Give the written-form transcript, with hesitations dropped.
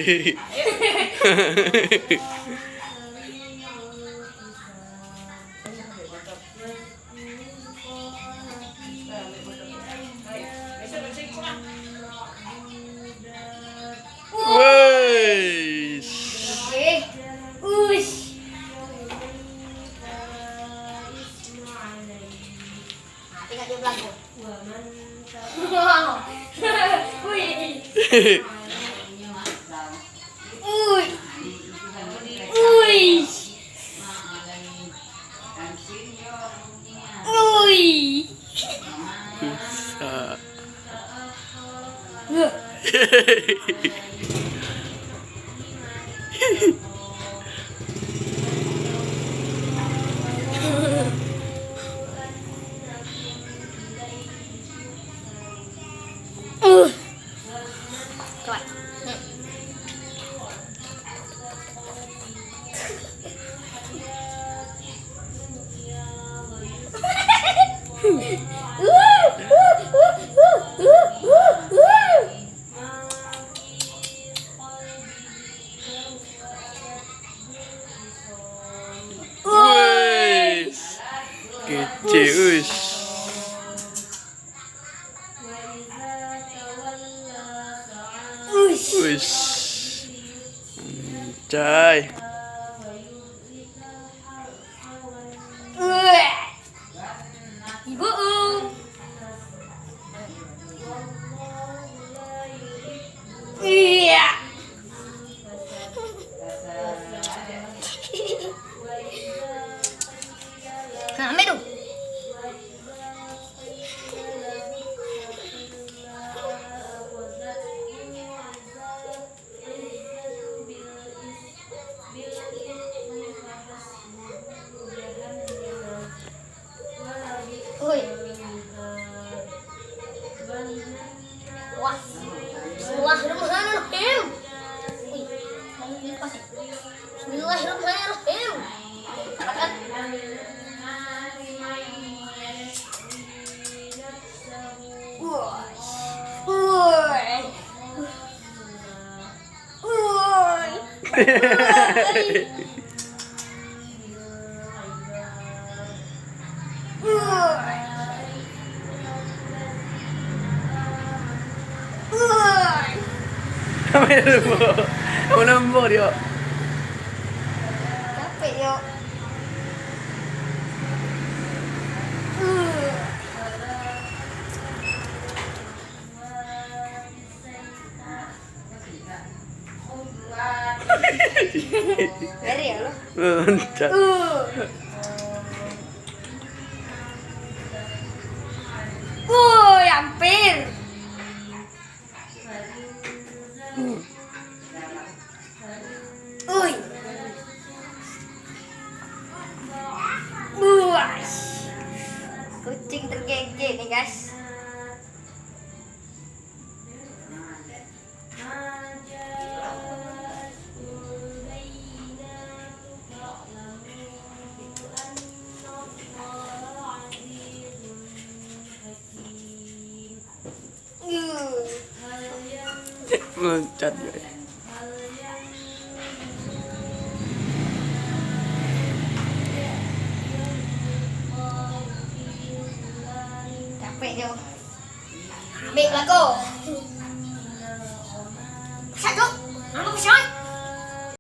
Wes. Tinggal dia belakang. Wes. Kece us. Wes. Cai. Ibu. Iya. Kami dong. Oi. Wah. Bismillahirrahmanirrahim. Wih, lepas ya. Bismillahirrahmanirrahim. Cepat. Kamu nembok dia. Capek yo. Ngeri ya lo. Loncat. Hampir. Uy. Buas. Kucing tergege nih guys. Loncat guys. Capek yo. Ambil lagu. Satu. Aku bisa.